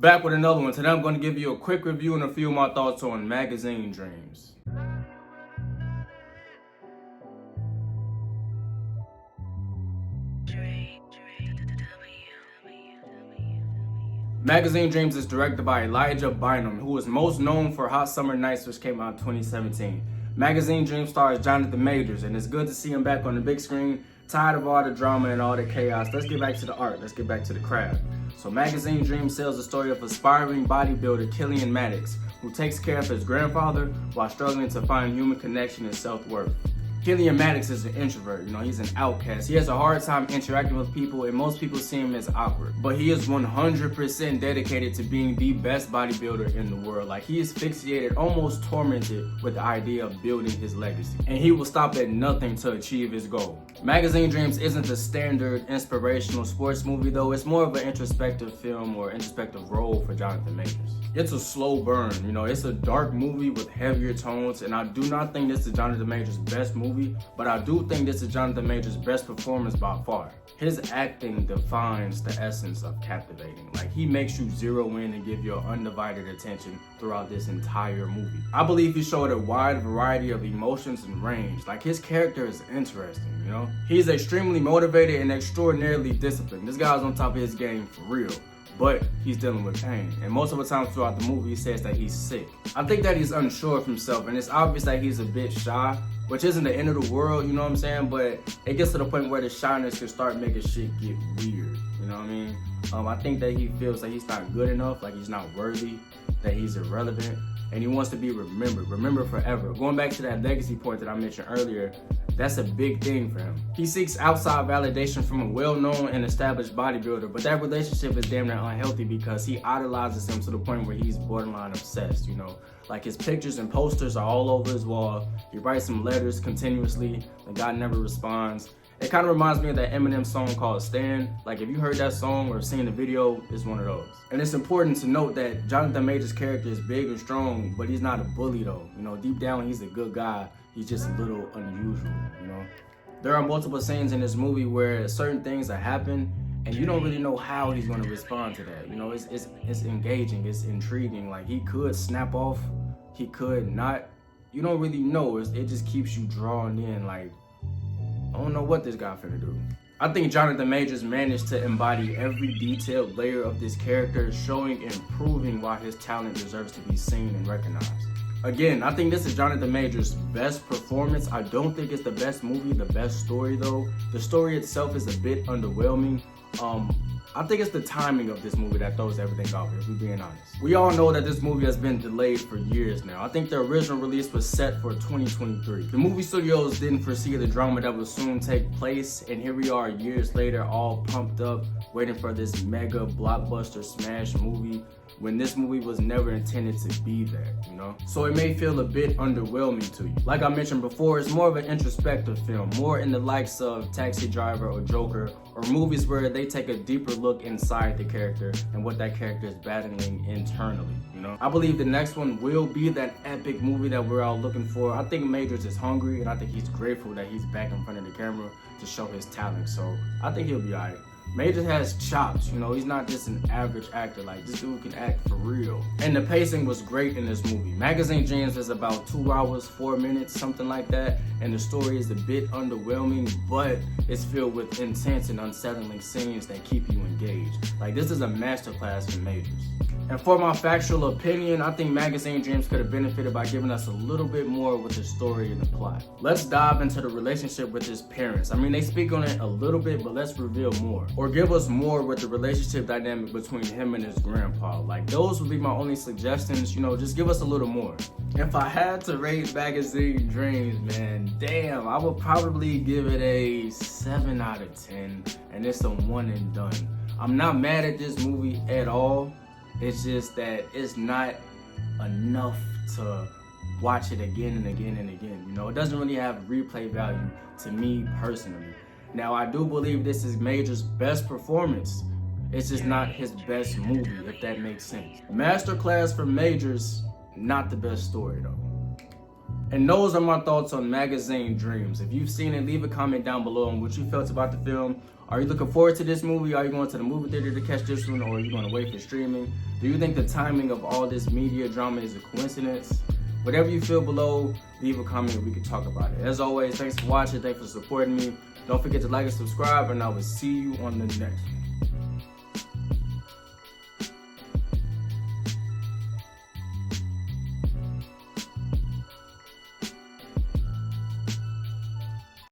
Back with another one. Today I'm going to give you a quick review and a few of my thoughts on magazine dreams. Magazine Dreams is directed by Elijah Bynum, who is most known for Hot Summer Nights, which came out in 2017. Magazine Dreams stars Jonathan Majors, and it's good to see him back on the big screen. Tired of all the drama and all the chaos, let's get back to the art, let's get back to the craft. So Magazine Dreams tells the story of aspiring bodybuilder Killian Maddox, who takes care of his grandfather while struggling to find human connection and self-worth. Killian Maddox is an introvert, he's an outcast. He has a hard time interacting with people and most people see him as awkward. But he is 100% dedicated to being the best bodybuilder in the world. Like, he is fixated, almost tormented with the idea of building his legacy. And he will stop at nothing to achieve his goal. Magazine Dreams isn't the standard inspirational sports movie though, it's more of an introspective film or introspective role for Jonathan Majors. It's a slow burn, it's a dark movie with heavier tones, and I do not think this is Jonathan Majors' best movie, but I do think this is Jonathan Majors' best performance by far. His acting defines the essence of captivating. Like, he makes you zero in and give your undivided attention throughout this entire movie. I believe he showed a wide variety of emotions and range. Like, his character is interesting, He's extremely motivated and extraordinarily disciplined. This guy's on top of his game for real. But he's dealing with pain. And most of the time throughout the movie, he says that he's sick. I think that he's unsure of himself, and it's obvious that he's a bit shy, which isn't the end of the world, you know what I'm saying? But it gets to the point where the shyness can start making shit get weird, you know what I mean? I think that he feels that he's not good enough, like he's not worthy, that he's irrelevant, and he wants to be remembered forever. Going back to that legacy point that I mentioned earlier, that's a big thing for him. He seeks outside validation from a well-known and established bodybuilder, but that relationship is damn near unhealthy because he idolizes him to the point where he's borderline obsessed, Like, his pictures and posters are all over his wall. He writes some letters continuously, the guy never responds. It kind of reminds me of that Eminem song called Stan. Like, if you heard that song or seen the video, it's one of those. And it's important to note that Jonathan Majors' character is big and strong, but he's not a bully though. Deep down, he's a good guy. He's just a little unusual, There are multiple scenes in this movie where certain things that happen and you don't really know how he's going to respond to that. It's engaging, it's intriguing. Like, he could snap off, he could not. You don't really know. It just keeps you drawn in. Like, I don't know what this guy finna do. I think Jonathan Majors managed to embody every detailed layer of this character, showing and proving why his talent deserves to be seen and recognized. Again, I think this is Jonathan Majors' best performance. I don't think it's the best movie, the best story though. The story itself is a bit underwhelming. I think it's the timing of this movie that throws everything off, if we're being honest. We all know that this movie has been delayed for years now. I think the original release was set for 2023. The movie studios didn't foresee the drama that would soon take place, and here we are years later, all pumped up, waiting for this mega blockbuster smash movie, when this movie was never intended to be that, So it may feel a bit underwhelming to you. Like I mentioned before, it's more of an introspective film, more in the likes of Taxi Driver or Joker, or movies where they take a deeper look inside the character and what that character is battling internally, I believe the next one will be that epic movie that we're all looking for. I think Majors is hungry, and I think he's grateful that he's back in front of the camera to show his talent, so I think he'll be alright. Majors has chops, he's not just an average actor. Like, this dude can act for real. And the pacing was great in this movie. Magazine Dreams is about 2 hours, 4 minutes, something like that. And the story is a bit underwhelming, but it's filled with intense and unsettling scenes that keep you engaged. Like, this is a masterclass for Majors. And for my factual opinion, I think Magazine Dreams could have benefited by giving us a little bit more with the story and the plot. Let's dive into the relationship with his parents. I mean, they speak on it a little bit, but let's reveal more. Or give us more with the relationship dynamic between him and his grandpa. Like, those would be my only suggestions, just give us a little more. If I had to rate Magazine Dreams, man, damn, I would probably give it a 7 out of 10, and it's a one and done. I'm not mad at this movie at all. It's just that it's not enough to watch it again and again and again. It doesn't really have replay value to me personally. Now, I do believe this is Majors' best performance. It's just not his best movie, if that makes sense. Masterclass for Majors, not the best story though. And those are my thoughts on Magazine Dreams. If you've seen it, leave a comment down below on what you felt about the film. Are you looking forward to this movie? Are you going to the movie theater to catch this one, or are you going to wait for streaming? Do you think the timing of all this media drama is a coincidence? Whatever you feel below, leave a comment and we can talk about it. As always, thanks for watching, thanks for supporting me. Don't forget to like and subscribe, and I will see you on the next one.